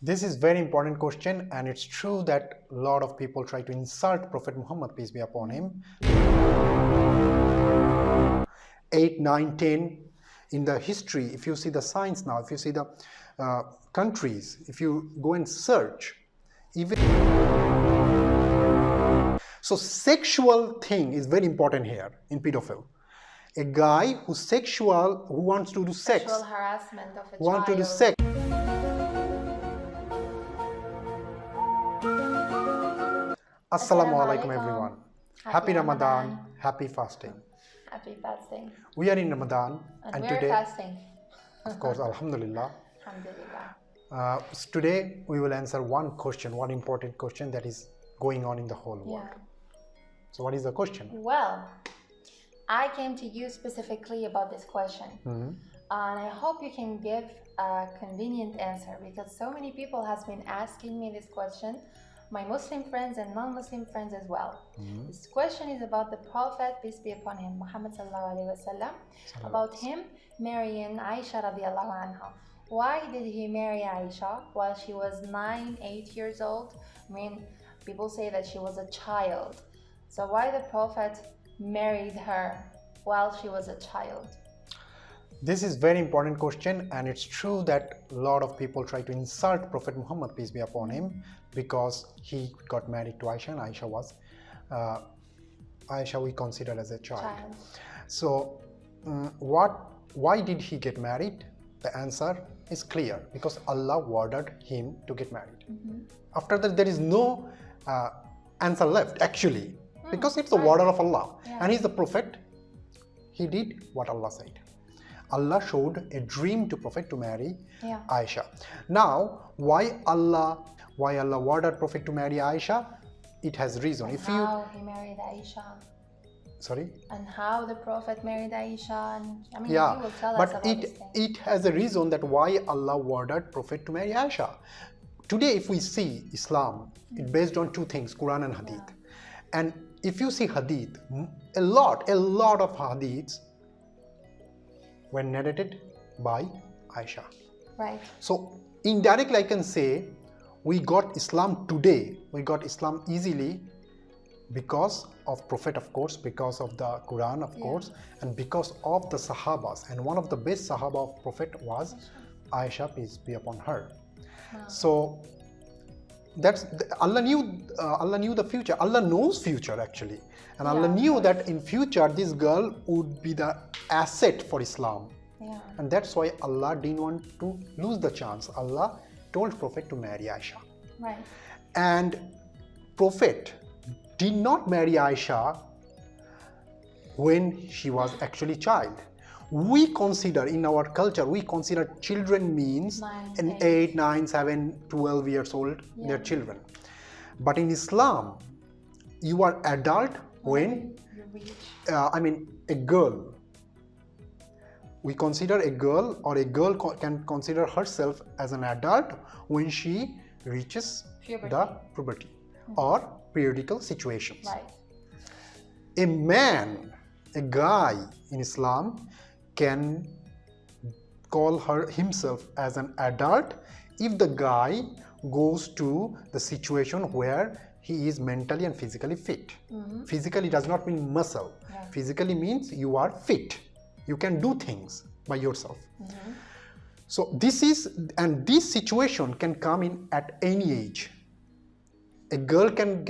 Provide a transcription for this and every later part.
This is very important question, and it's true that a lot of people try to insult Prophet Muhammad, peace be upon him. 8, 9, 10 in the history, if you see the signs now, if you see the countries, if you go and search, even so sexual thing is very important here in pedophile. A guy who's sexual, who wants to do sex, sexual harassment of a want child. to do sex. Assalamu alaikum everyone. Happy Ramadan, happy fasting. Happy fasting. We are in Ramadan And we're today, fasting. of course, Alhamdulillah. Alhamdulillah. Today we will answer one question, one important question that is going on in the whole world. Yeah. So what is the question? Well, I came to you specifically about this question. And I hope you can give a convenient answer, because so many people has been asking me this question, my Muslim friends and non-Muslim friends as well. This question is about the Prophet, peace be upon him, Muhammad sallallahu alaihi wasallam, about him marrying Aisha radiallahu anha. Why did he marry Aisha while she was 9, 8 years old? I mean, people say that she was a child. So why the Prophet married her while she was a child? This is very important question, and it's true that a lot of people try to insult Prophet Muhammad, peace be upon him, because he got married to Aisha, and Aisha was Aisha we consider as a child. So why did he get married? The answer is clear: because Allah ordered him to get married. After that, there is no answer left actually, because it's the order of Allah, and he's the Prophet. He did what Allah said. Allah showed a dream to Prophet to marry Aisha. Now, why Allah ordered Prophet to marry Aisha? It has reason. And how he married Aisha? Sorry? And how the Prophet married Aisha? And, I mean, you will tell us about this thing. It has a reason that why Allah ordered Prophet to marry Aisha. Today, if we see Islam, it's based on two things: Quran and Hadith. And if you see Hadith, a lot of Hadiths were narrated by Aisha. Right. So indirectly I can say we got Islam today, we got Islam easily because of Prophet, of course, because of the Quran, of course, and because of the Sahabas. And one of the best Sahaba of Prophet was Aisha, peace be upon her. So that's Allah knew the future. Allah knows future actually, and Allah knew that in future this girl would be the asset for Islam, and that's why Allah didn't want to lose the chance. Allah told Prophet to marry Aisha, and Prophet did not marry Aisha when she was actually child. We consider in our culture, we consider children means 8, 9, 7, 12 years old, they're children. But in Islam, you are adult when, a girl. We consider a girl, or a girl can consider herself as an adult when she reaches the puberty or periodical situations. A man, a guy in Islam can call himself as an adult if the guy goes to the situation where he is mentally and physically fit. Physically does not mean muscle. Physically means you are fit. You can do things by yourself. So this situation can come in at any age. A girl can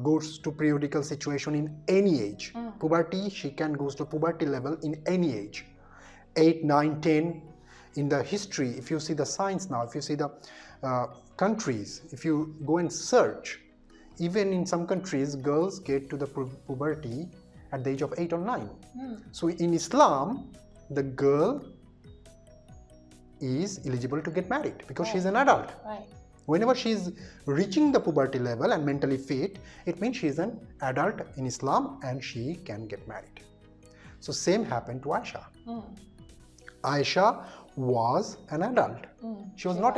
goes to periodical situation in any age. Puberty, she can goes to puberty level in any age. 8, 9, 10 in the history, if you see the signs now, if you see the countries, if you go and search, even in some countries, girls get to the puberty at the age of 8 or 9. So in Islam, the girl is eligible to get married because she is an adult. Whenever she is reaching the puberty level and mentally fit, it means she is an adult in Islam and she can get married. So same happened to Aisha. Aisha was an adult. She was not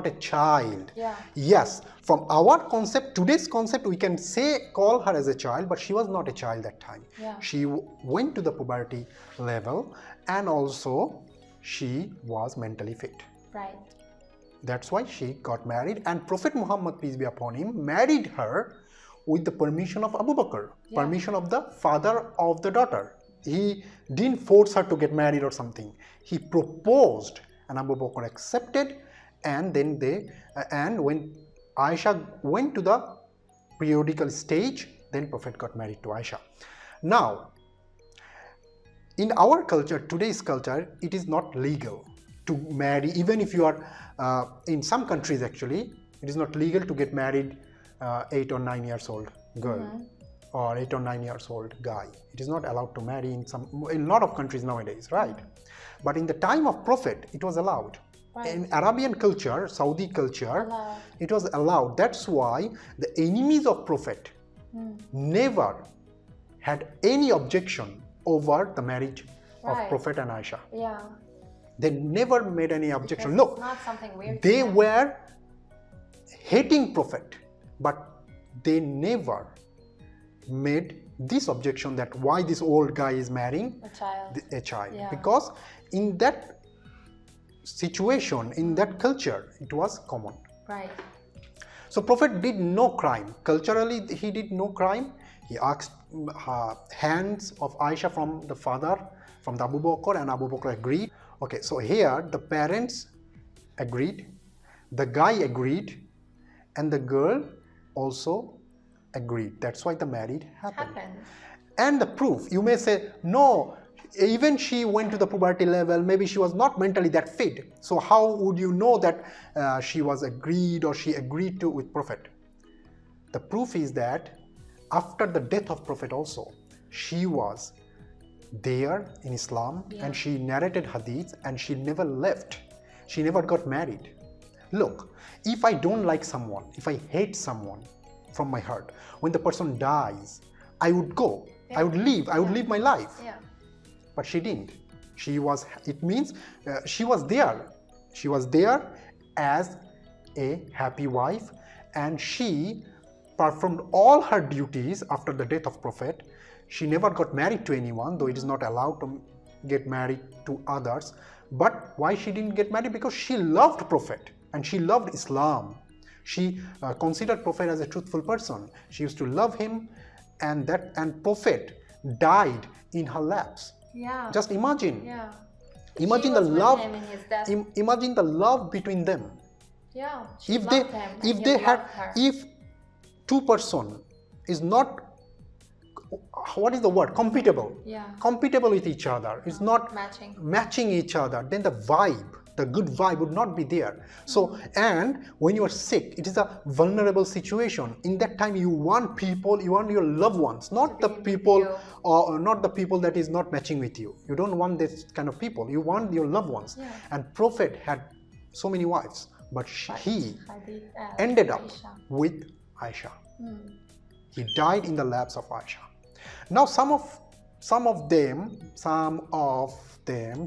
a child. Yes, from our concept, today's concept, we can call her as a child, but she was not a child that time. She went to the puberty level, and also she was mentally fit. That's why she got married, and Prophet Muhammad, peace be upon him, married her with the permission of Abu Bakr, permission of the father of the daughter. He didn't force her to get married or something. He proposed, and Abu Bakr accepted, and then and when Aisha went to the periodical stage, then Prophet got married to Aisha. Now, in our culture, today's culture, it is not legal to marry, even if you are in some countries actually, it is not legal to get married 8 or 9 years old girl or 8 or 9 years old guy. It is not allowed to marry in a lot of countries nowadays, right? But in the time of Prophet, it was allowed. Right. In Arabian culture, Saudi culture, it was allowed. That's why the enemies of Prophet never had any objection over the marriage of Prophet and Aisha. Yeah. They never made any objection. Because No, it's not something weird. They were hating Prophet, but they never made this objection that why this old guy is marrying a child. Yeah. Because in that situation, in that culture, it was common. Right. So Prophet did no crime. Culturally, he did no crime. He asked hands of Aisha from the father, from the Abu Bakr, and Abu Bakr agreed. Okay, so here the parents agreed, the guy agreed, and the girl also agreed. That's why the marriage happened. And the proof, you may say, no, even she went to the puberty level, maybe she was not mentally that fit. So how would you know that she was agreed or she agreed to with Prophet? The proof is that after the death of Prophet also, she was there in Islam and she narrated hadith and she never left. She never got married. Look, if I don't like someone, if I hate someone from my heart, when the person dies, I would go, I would leave, I would live my life. But she didn't. She was, it means she was there. She was there as a happy wife, and she performed all her duties after the death of Prophet. She never got married to anyone, though it is not allowed to get married to others. But why she didn't get married? Because she loved Prophet and she loved Islam. She considered Prophet as a truthful person. She used to love him, and Prophet died in her laps. Yeah. Just imagine. Yeah. Imagine the love. Imagine the love between them. Yeah. If two person is not, what is the word, compatible, compatible with each other, it's not matching each other, then the vibe, the good vibe would not be there. So, and when you are sick, it is a vulnerable situation. In that time, you want people, you want your loved ones, not the people, or not the people that is not matching with you. You don't want this kind of people. You want your loved ones. And Prophet had so many wives, but he ended up with Aisha. He died in the laps of Aisha. Now, some of them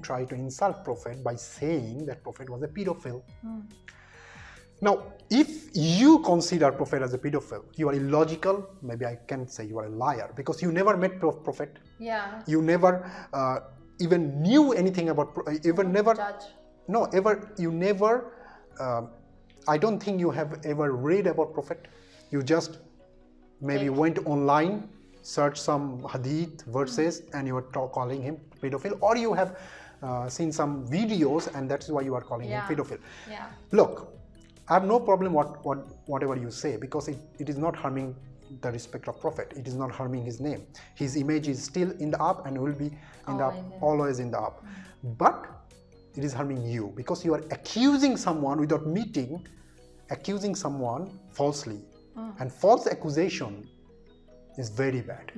try to insult Prophet by saying that Prophet was a pedophile. Now, if you consider Prophet as a pedophile, you are illogical. Maybe I can say you are a liar, because you never met Prophet. Yeah. You never even knew anything about. I don't think you have ever read about Prophet. You just maybe went online, searched some hadith verses, and you were calling him pedophile, or you have seen some videos, and that's why you are calling him pedophile. Yeah. Look, I have no problem whatever you say, because it is not harming the respect of Prophet. It is not harming his name. His image is still in the up and will be in always in the up. But it is harming you, because you are accusing someone without meeting, accusing someone falsely. And false accusation is very bad.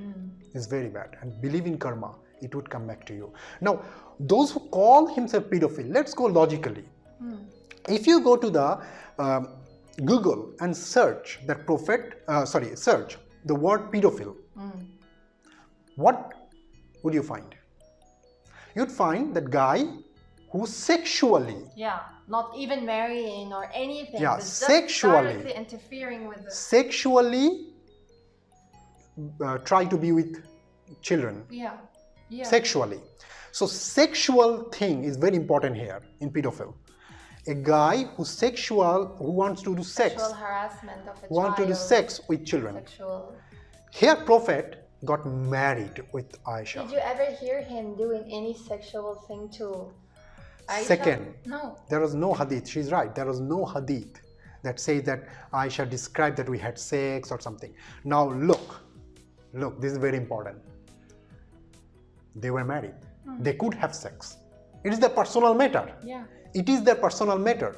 It's very bad. And believe in karma, it would come back to you. Now, those who call himself pedophile, let's go logically. If you go to the Google and search that search the word pedophile, what would you find? You'd find that guy who sexually, not even marrying or anything, but sexually directly interfering with the sexually try to be with children. Sexually. So sexual thing is very important here in pedophile. a guy who wants to do sex, Sexual harassment of a who wants to do child. sex with children. Sexual. Here Prophet got married with Aisha. Did you ever hear him doing any sexual thing to Aisha? Second, no. There was no hadith. She's right. There was no hadith that says that Aisha described that we had sex or something. Now look, this is very important. They were married. They could have sex. It is their personal matter. Yeah. It is their personal matter.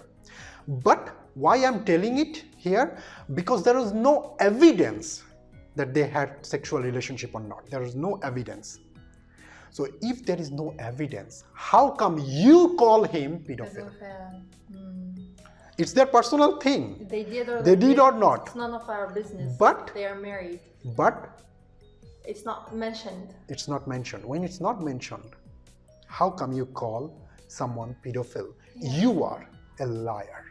But why I'm telling it here? Because there is no evidence that they had sexual relationship or not. There is no evidence. So if there is no evidence, how come you call him pedophile? It's their personal thing. They did or not. It's none of our business. But they are married. But it's not mentioned. It's not mentioned. When it's not mentioned, how come you call someone pedophile? Yeah. You are a liar.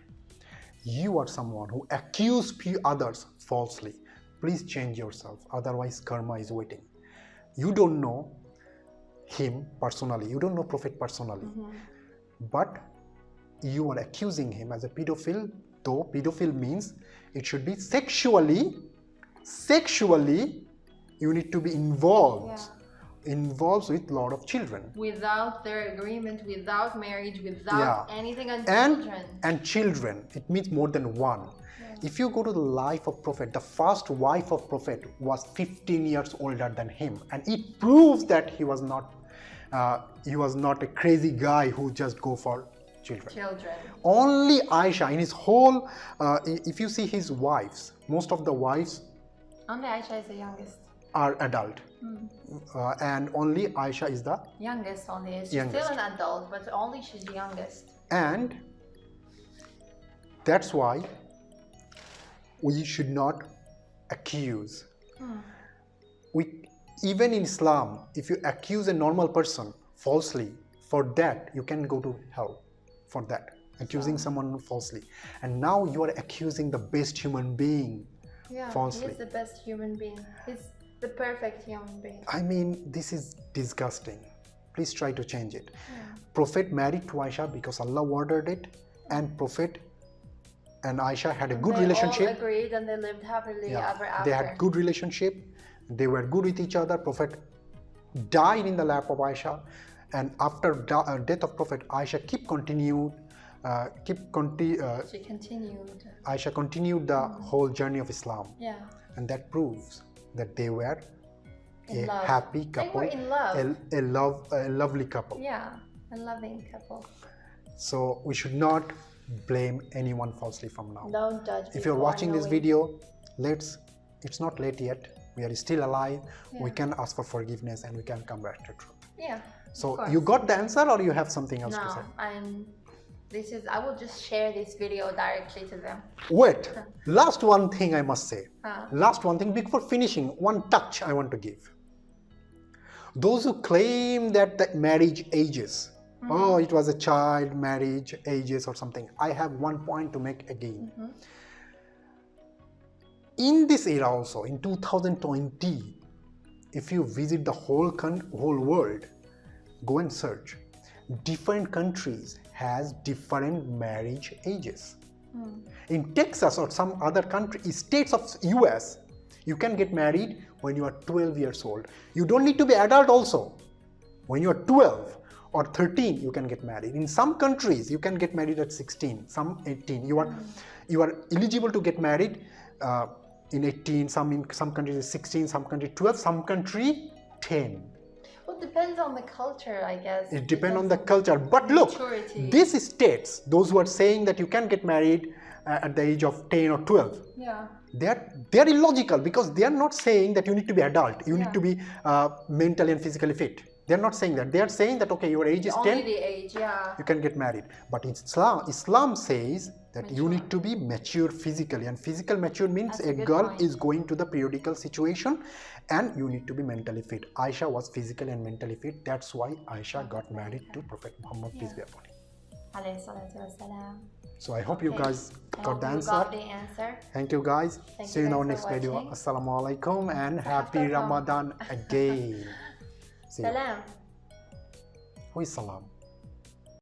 You are someone who accused others falsely. Please change yourself, otherwise karma is waiting. You don't know him personally, you don't know Prophet personally, but you are accusing him as a pedophile, though pedophile means it should be sexually you need to be involved with a lot of children. Without their agreement, without marriage, without anything, and children, it means more than one. If you go to the life of Prophet, the first wife of Prophet was 15 years older than him, and it proves that he was not a crazy guy who just go for children. Only Aisha in his whole, if you see his wives, most of the wives, only Aisha is the youngest, are adult, and only Aisha is the youngest. She's still an adult, but only she's the youngest. And that's why we should not accuse. Even in Islam, if you accuse a normal person falsely, for that you can go to hell for that, accusing someone falsely. And now you are accusing the best human being falsely. He's the best human being. He's the perfect human being. I mean, this is disgusting. Please try to change it. Prophet married to Aisha because Allah ordered it, and Prophet and Aisha had a good relationship. They all agreed and they lived happily ever after. They had good relationship. They were good with each other. Prophet died in the lap of Aisha, and after death of Prophet, Aisha Aisha continued the whole journey of Islam. And that proves that they were a happy couple. They were in love. A lovely couple. A loving couple. So we should not blame anyone falsely from now. Don't judge. If you're watching this video, it's not late yet. We are still alive. We can ask for forgiveness and we can come back to truth. So you got the answer, or you have something else to say? I will just share this video directly to them. Wait, last one thing I must say. Last one thing before finishing, one touch I want to give. Those who claim that the marriage ages, oh, it was a child marriage ages or something. I have one point to make again. In this era also, in 2020, if you visit the whole world, go and search. Different countries has different marriage ages. In Texas or some other country, states of US, you can get married when you are 12 years old. You don't need to be adult also. When you are 12 or 13, you can get married. In some countries, you can get married at 16, some 18. You are eligible to get married in 18, in some countries 16, some countries 12, some country 10. Well, it depends on the culture, I guess. It depends on the culture. But look, these states, those who are saying that you can get married at the age of 10 or 12, they're illogical, because they are not saying that you need to be adult, you need to be mentally and physically fit. They're not saying that. They are saying that, okay, your age is 10, only the age, you can get married. But in Islam says that you need to be mature physically, and physical mature means a girl is going to the periodical situation, and you need to be mentally fit. Aisha was physically and mentally fit. That's why Aisha got married to Prophet Muhammad, peace be upon him. So I hope you guys got the answer. Thank you guys. See you in our next video. Assalamu alaikum and happy Ramadan again. Salam. Who is salam?